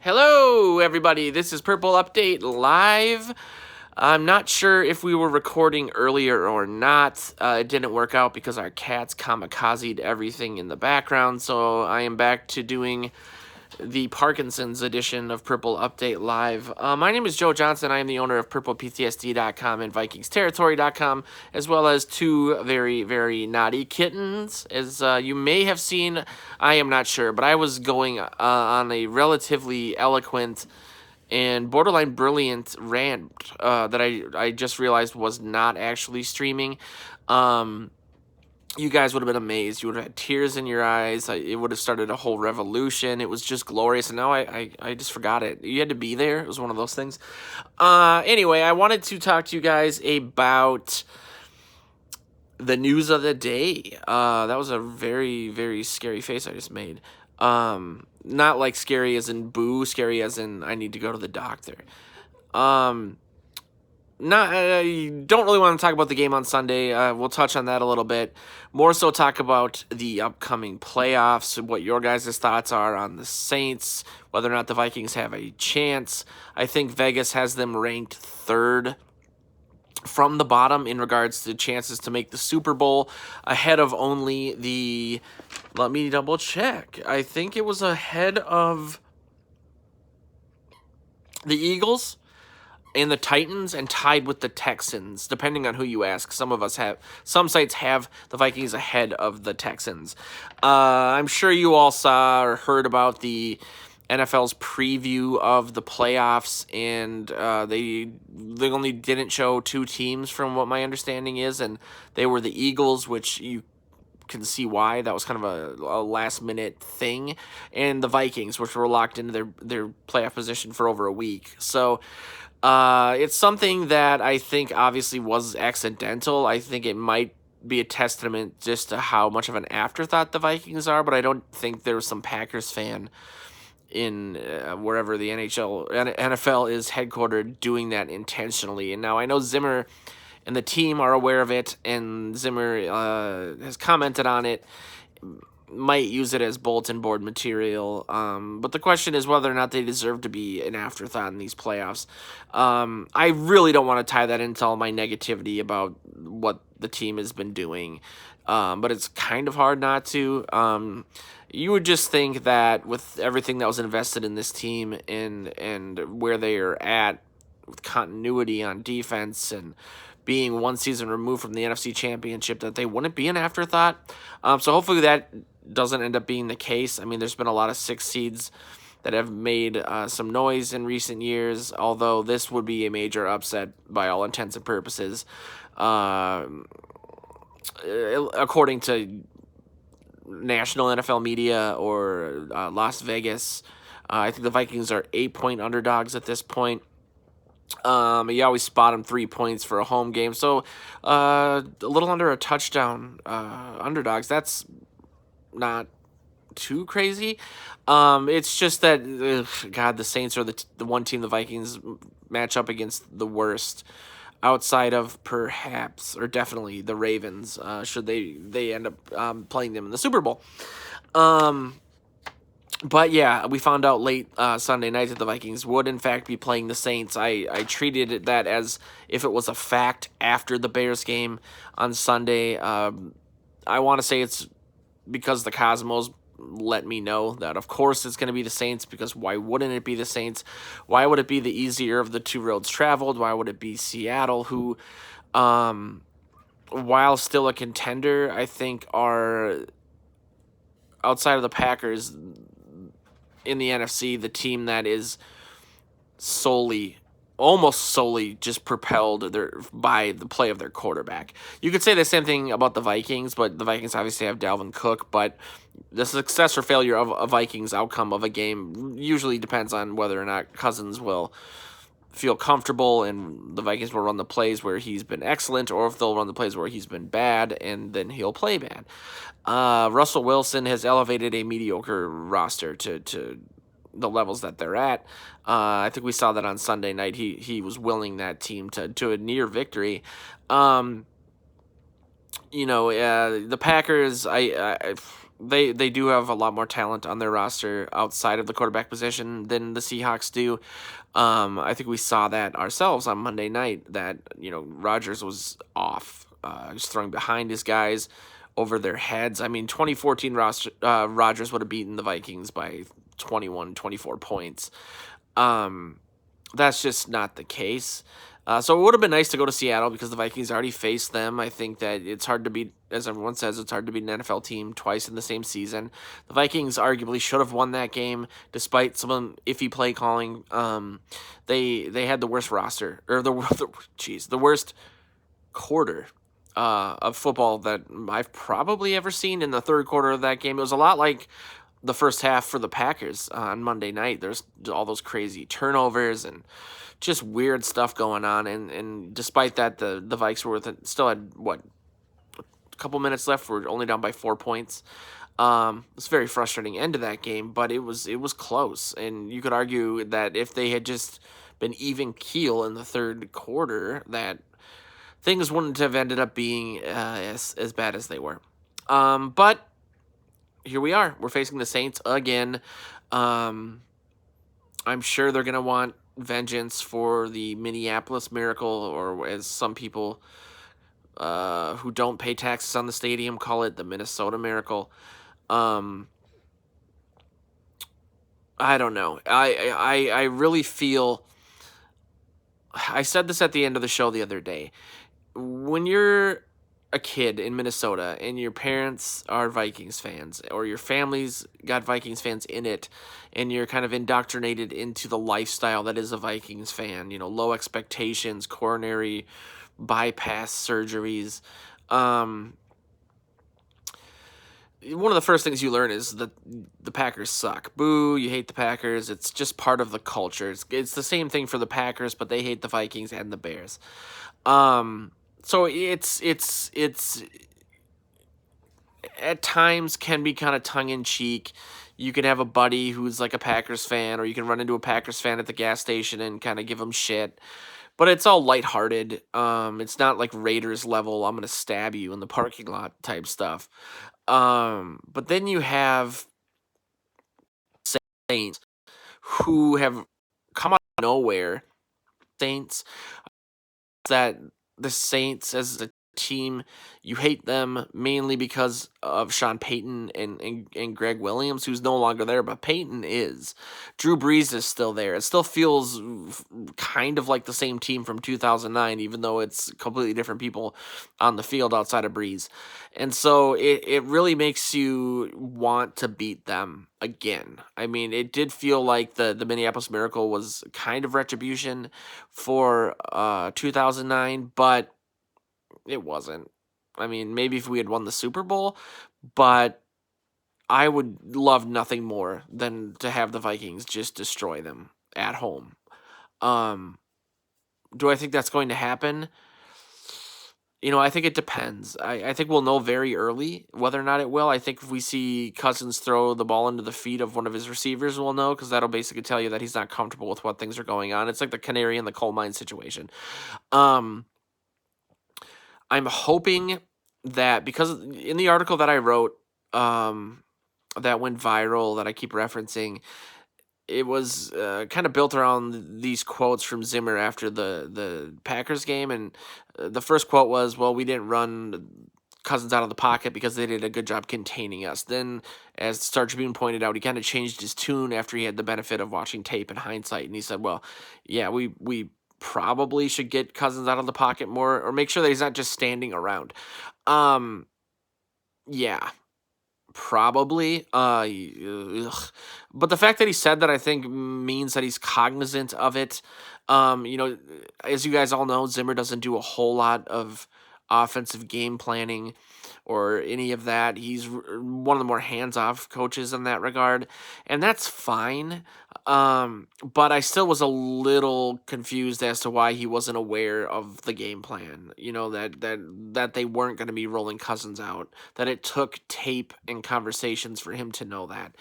Hello, everybody. This is Purple Update Live. I'm not sure if we were recording earlier or not. It didn't work out because our cats kamikazed everything in the background, so I am back to doing the Parkinson's edition of Purple Update Live. My name is Joe Johnson. I am the owner of purplePTSD.com and VikingsTerritory.com, as well as two very, very naughty kittens. As you may have seen, I am not sure, but I was going on a relatively eloquent and borderline brilliant rant that I just realized was not actually streaming. You guys would have been amazed. You would have had tears in your eyes. It would have started a whole revolution. It was just glorious. And now I just forgot it. You had to be there. It was one of those things. Anyway, I wanted to talk to you guys about the news of the day. That was a very, very scary face I just made. Not like scary as in boo, scary as in I need to go to the doctor. I don't really want to talk about the game on Sunday. We'll touch on that a little bit. More so talk about the upcoming playoffs, what your guys' thoughts are on the Saints, whether or not the Vikings have a chance. I think Vegas has them ranked third from the bottom in regards to chances to make the Super Bowl, ahead of only the, let me double check. I think it was ahead of the Eagles and the Titans, and tied with the Texans, depending on who you ask. Some sites have the Vikings ahead of the Texans. I'm sure you all saw or heard about the NFL's preview of the playoffs, and they only didn't show two teams from what my understanding is, and they were the Eagles, which you can see why. That was kind of a last-minute thing, and the Vikings, which were locked into their playoff position for over a week. So it's something that I think obviously was accidental. I think it might be a testament just to how much of an afterthought the Vikings are, but I don't think there was some Packers fan in wherever the NFL is headquartered doing that intentionally. And now I know Zimmer and the team are aware of it, and Zimmer has commented on it, might use it as bulletin board material, but the question is whether or not they deserve to be an afterthought in these playoffs. I really don't want to tie that into all my negativity about what the team has been doing, but it's kind of hard not to. You would just think that with everything that was invested in this team and where they are at with continuity on defense and being one season removed from the NFC Championship, that they wouldn't be an afterthought. So hopefully that doesn't end up being the case. I mean, there's been a lot of 6 seeds that have made some noise in recent years, although this would be a major upset by all intents and purposes. According to national NFL media or Las Vegas, I think the Vikings are 8-point underdogs at this point. You always spot them 3 points for a home game, so a little under a touchdown underdogs. That's not too crazy. It's just that, God, the Saints are the one team the Vikings match up against the worst, outside of perhaps or definitely the Ravens. Should they end up playing them in the Super Bowl. But yeah, we found out late Sunday night that the Vikings would in fact be playing the Saints. I treated that as if it was a fact after the Bears game on Sunday. I want to say it's because the Cosmos let me know that of course it's going to be the Saints, because why wouldn't it be the Saints? Why would it be the easier of the two roads traveled? Why would it be Seattle, who, while still a contender, I think are, outside of the Packers in the NFC, the team that is almost solely just propelled by the play of their quarterback. You could say the same thing about the Vikings, but the Vikings obviously have Dalvin Cook, but the success or failure of a Vikings outcome of a game usually depends on whether or not Cousins will feel comfortable and the Vikings will run the plays where he's been excellent, or if they'll run the plays where he's been bad and then he'll play bad. Russell Wilson has elevated a mediocre roster to the levels that they're at. I think we saw that on Sunday night. He was willing that team to a near victory. The Packers, they do have a lot more talent on their roster outside of the quarterback position than the Seahawks do. I think we saw that ourselves on Monday night that, Rodgers was off, just throwing behind his guys over their heads. I mean, 2014 Rodgers would have beaten the Vikings by 21, 24 points. That's just not the case. So it would have been nice to go to Seattle because the Vikings already faced them. I think that it's hard to beat, as everyone says, it's hard to beat an NFL team twice in the same season. The Vikings arguably should have won that game despite some iffy play calling. They had the worst roster, or the worst quarter of football that I've probably ever seen in the third quarter of that game. It was a lot like the first half for the Packers on Monday night. There's all those crazy turnovers and just weird stuff going on. And despite that, the Vikes still had, a couple minutes left. We're only down by 4 points. It's a very frustrating end to that game, but it was close. And you could argue that if they had just been even keel in the third quarter, that things wouldn't have ended up being as bad as they were. But here we are. We're facing the Saints again. I'm sure they're going to want vengeance for the Minneapolis Miracle, or as some people who don't pay taxes on the stadium call it, the Minnesota Miracle. I don't know. I really feel... I said this at the end of the show the other day. When you're a kid in Minnesota and your parents are Vikings fans, or your family's got Vikings fans in it, and you're kind of indoctrinated into the lifestyle that is a Vikings fan, low expectations, coronary bypass surgeries. One of the first things you learn is that the Packers suck. Boo, you hate the Packers. It's just part of the culture. It's the same thing for the Packers, but they hate the Vikings and the Bears. So it's at times can be kind of tongue in cheek. You can have a buddy who's like a Packers fan, or you can run into a Packers fan at the gas station and kind of give them shit. But it's all lighthearted. It's not like Raiders level, I'm gonna stab you in the parking lot type stuff. But then you have Saints who have come out of nowhere. Saints that the Saints as a team, you hate them mainly because of Sean Payton and Greg Williams, who's no longer there, but Payton is. Drew Brees is still there. It still feels kind of like the same team from 2009, even though it's completely different people on the field outside of Brees. And so it really makes you want to beat them again. I mean, it did feel like the Minneapolis Miracle was kind of retribution for 2009, but it wasn't. I mean, maybe if we had won the Super Bowl, but I would love nothing more than to have the Vikings just destroy them at home. Do I think that's going to happen? I think it depends. I think we'll know very early whether or not it will. I think if we see Cousins throw the ball into the feet of one of his receivers, we'll know, because that'll basically tell you that he's not comfortable with what things are going on. It's like the canary in the coal mine situation. I'm hoping that, because in the article that I wrote that went viral that I keep referencing, it was kind of built around these quotes from Zimmer after the Packers game. And the first quote was, well, we didn't run Cousins out of the pocket because they did a good job containing us. Then, as Star Tribune pointed out, he kind of changed his tune after he had the benefit of watching tape in hindsight. And he said, well, yeah, we probably should get Cousins out of the pocket more, or make sure that he's not just standing around. Yeah, probably. But the fact that he said that, I think, means that he's cognizant of it. As you guys all know, Zimmer doesn't do a whole lot of offensive game planning or any of that. He's one of the more hands-off coaches in that regard, and that's fine. But I still was a little confused as to why he wasn't aware of the game plan. That they weren't going to be rolling Cousins out. That it took tape and conversations for him to know that.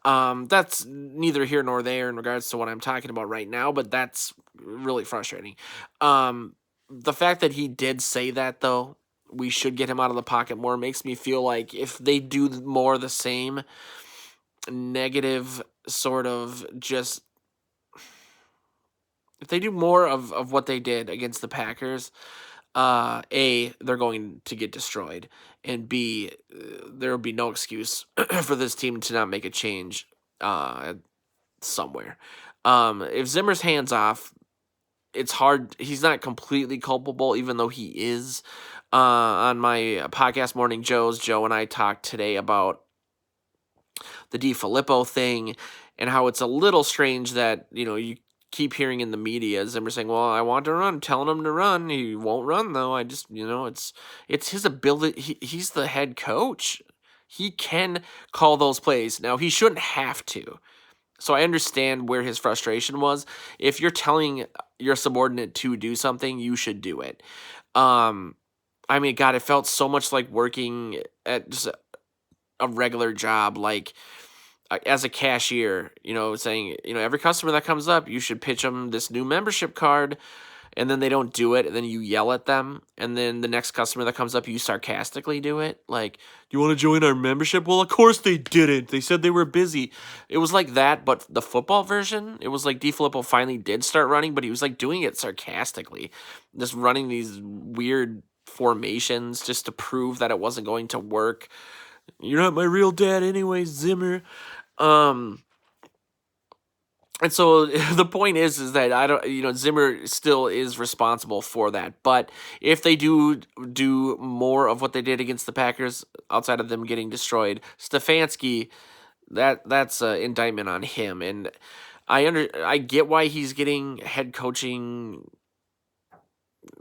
That's neither here nor there in regards to what I'm talking about right now, but that's really frustrating. The fact that he did say that, though, we should get him out of the pocket more. It makes me feel like if they do more of the same negative sort of just if they do more of what they did against the Packers, A, they're going to get destroyed, and B, there will be no excuse for this team to not make a change somewhere. If Zimmer's hands off, it's hard. He's not completely culpable, even though he is. On my podcast, Morning Joe's, Joe and I talked today about the DiFilippo thing and how it's a little strange that, you keep hearing in the media Zimmer saying, well, I want to run, telling him to run. He won't run, though. I just, it's his ability. He's the head coach. He can call those plays. Now, he shouldn't have to. So I understand where his frustration was. If you're telling your subordinate to do something, you should do it. I mean, God, it felt so much like working at just a regular job, like as a cashier, saying, every customer that comes up, you should pitch them this new membership card, and then they don't do it, and then you yell at them, and then the next customer that comes up, you sarcastically do it. Like, do you want to join our membership? Well, of course they didn't. They said they were busy. It was like that, but the football version, it was like DiFilippo finally did start running, but he was like doing it sarcastically, just running these weird formations just to prove that it wasn't going to work. You're not my real dad anyway, Zimmer. And so the point is that I don't, Zimmer still is responsible for that. But if they do more of what they did against the Packers, outside of them getting destroyed, Stefanski, that's an indictment on him. And I get why he's getting head coaching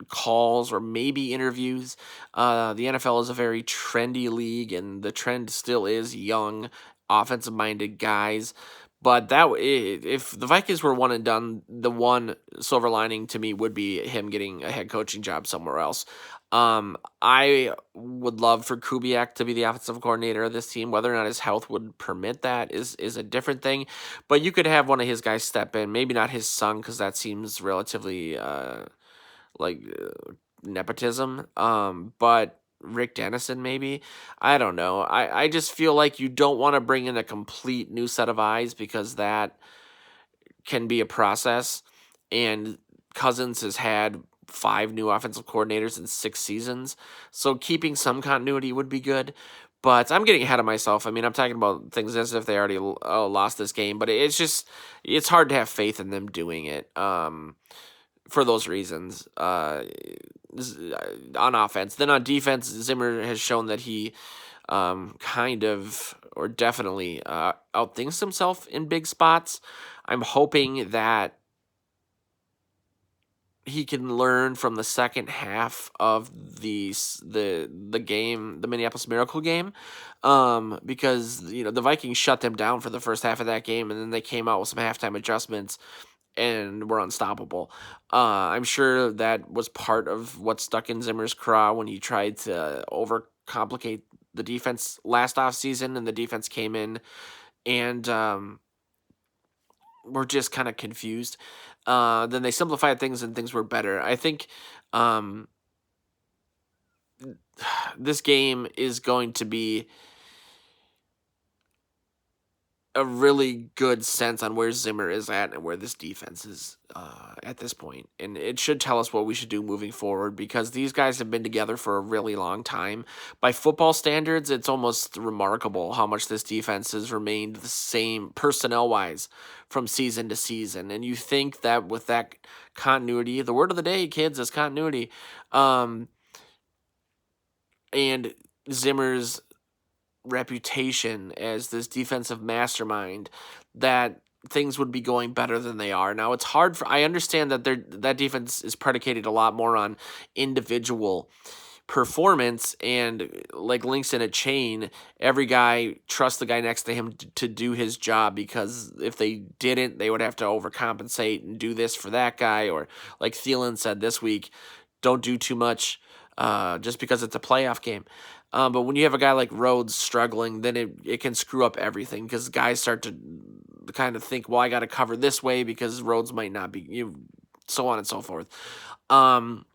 calls or maybe interviews. The NFL is a very trendy league, and the trend still is young, offensive-minded guys. But if the Vikings were one and done, the one silver lining to me would be him getting a head coaching job somewhere else. I would love for Kubiak to be the offensive coordinator of this team. Whether or not his health would permit that is a different thing. But you could have one of his guys step in. Maybe not his son, because that seems relatively nepotism. But Rick Dennison, maybe. I don't know. I just feel like you don't want to bring in a complete new set of eyes, because that can be a process. And Cousins has had 5 new offensive coordinators in 6 seasons. So keeping some continuity would be good. But I'm getting ahead of myself. I mean, I'm talking about things as if they already lost this game. But it's hard to have faith in them doing it. For those reasons, on offense. Then on defense, Zimmer has shown that he kind of, or definitely, outthinks himself in big spots. I'm hoping that he can learn from the second half of the game, the Minneapolis Miracle game, because the Vikings shut them down for the first half of that game, and then they came out with some halftime adjustments and were unstoppable. I'm sure that was part of what stuck in Zimmer's craw when he tried to overcomplicate the defense last offseason, and the defense came in and were just kind of confused. Then they simplified things and things were better. I think this game is going to be a really good sense on where Zimmer is at and where this defense is at this point. And it should tell us what we should do moving forward, because these guys have been together for a really long time. By football standards, it's almost remarkable how much this defense has remained the same personnel-wise from season to season. And you think that with that continuity, the word of the day, kids, is continuity. And Zimmer's reputation as this defensive mastermind, that things would be going better than they are. Now, it's hard I understand that that defense is predicated a lot more on individual performance, and like links in a chain, every guy trusts the guy next to him to do his job, because if they didn't, they would have to overcompensate and do this for that guy. Or like Thielen said this week, don't do too much just because it's a playoff game. But when you have a guy like Rhodes struggling, then it can screw up everything, because guys start to kind of think, well, I got to cover this way because Rhodes might not be, so on and so forth. But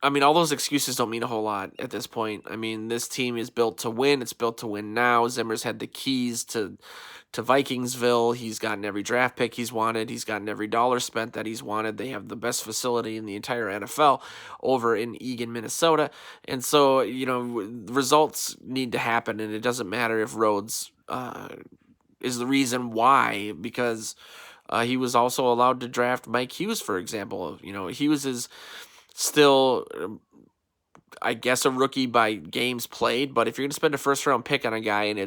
I mean, all those excuses don't mean a whole lot at this point. I mean, this team is built to win. It's built to win now. Zimmer's had the keys to Vikingsville. He's gotten every draft pick he's wanted. He's gotten every dollar spent that he's wanted. They have the best facility in the entire NFL over in Eagan, Minnesota. And so, results need to happen, and it doesn't matter if Rhodes is the reason why, because he was also allowed to draft Mike Hughes, for example. Hughes is still, I guess, a rookie by games played, but if you're going to spend a first-round pick on a guy and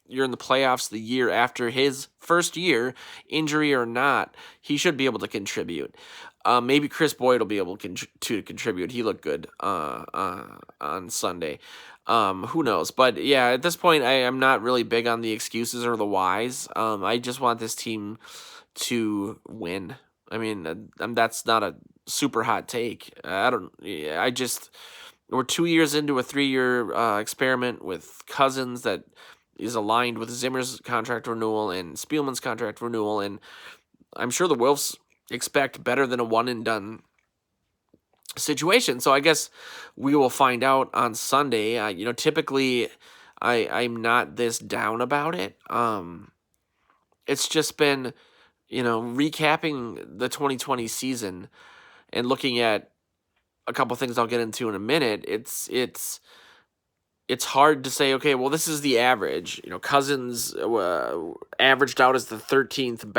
you're in the playoffs the year after his first year, injury or not, he should be able to contribute. Maybe Chris Boyd will be able to contribute. He looked good on Sunday. Who knows? But yeah, at this point, I'm not really big on the excuses or the whys. I just want this team to win. I mean, that's not a super hot take. We're 2 years into a 3-year experiment with Cousins that is aligned with Zimmer's contract renewal and Spielman's contract renewal, and I'm sure the Wolves expect better than a one and done situation. So I guess we will find out on Sunday. Typically I'm not this down about it. It's just been, recapping the 2020 season and looking at a couple things I'll get into in a minute. It's hard to say, okay, well, this is the average. Cousins averaged out as the 13th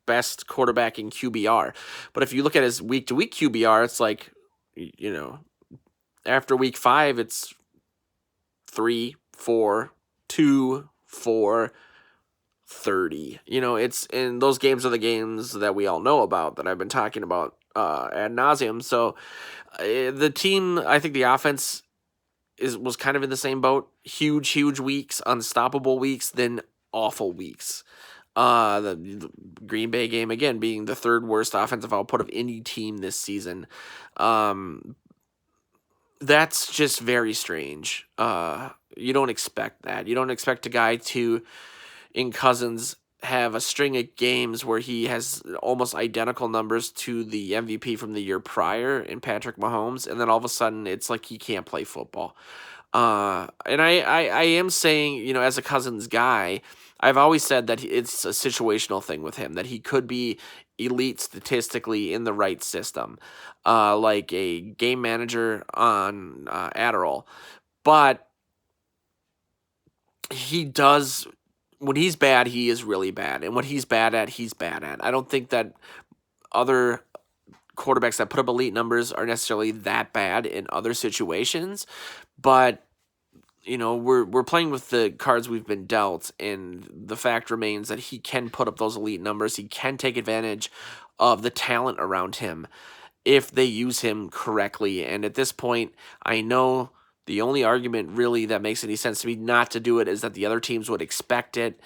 best quarterback in QBR. But if you look at his week-to-week QBR, it's like, after week 5, it's 3, 4, 2, 4, 30. And those games are the games that we all know about, that I've been talking about ad nauseum. So the team, I think the offense was kind of in the same boat. Huge weeks, unstoppable weeks, then awful weeks. The Green Bay game, again, being the third worst offensive output of any team this season. That's just very strange. You don't expect that. You don't expect a guy to, in Cousins, have a string of games where he has almost identical numbers to the MVP from the year prior in Patrick Mahomes, and then all of a sudden it's like he can't play football. And I am saying, as a Cousins guy, I've always said that it's a situational thing with him, that he could be elite statistically in the right system, like a game manager on Adderall. But he does... when he's bad, he is really bad. And what he's bad at, he's bad at. I don't think that other quarterbacks that put up elite numbers are necessarily that bad in other situations. But, we're playing with the cards we've been dealt. And the fact remains that he can put up those elite numbers. He can take advantage of the talent around him if they use him correctly. And at this point, I know the only argument really that makes any sense to me not to do it is that the other teams would expect it.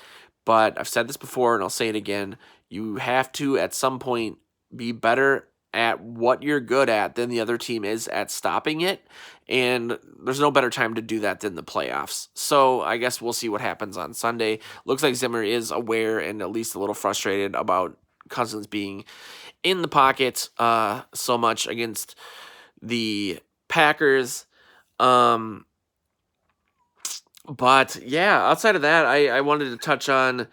But I've said this before, and I'll say it again. You have to, at some point, be better at what you're good at than the other team is at stopping it. And there's no better time to do that than the playoffs. So I guess we'll see what happens on Sunday. Looks like Zimmer is aware and at least a little frustrated about Cousins being in the pocket so much against the Packers. But yeah, outside of that, I wanted to touch on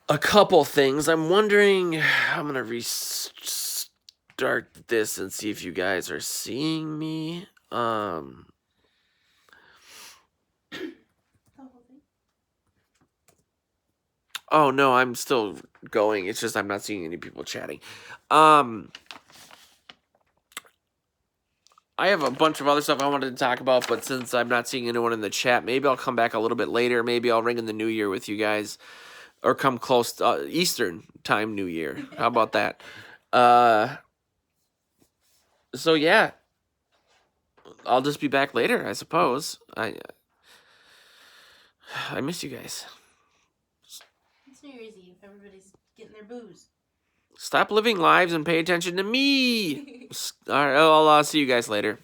a couple things. I'm wondering, I'm going to restart this and see if you guys are seeing me. Oh no, I'm still going. It's just I'm not seeing any people chatting. I have a bunch of other stuff I wanted to talk about, but since I'm not seeing anyone in the chat, maybe I'll come back a little bit later. Maybe I'll ring in the new year with you guys, or come close to Eastern time New Year. How about that? So yeah, I'll just be back later, I suppose. I miss you guys. It's New Year's Eve. Everybody's getting their booze. Stop living lives and pay attention to me. All right, I'll see you guys later.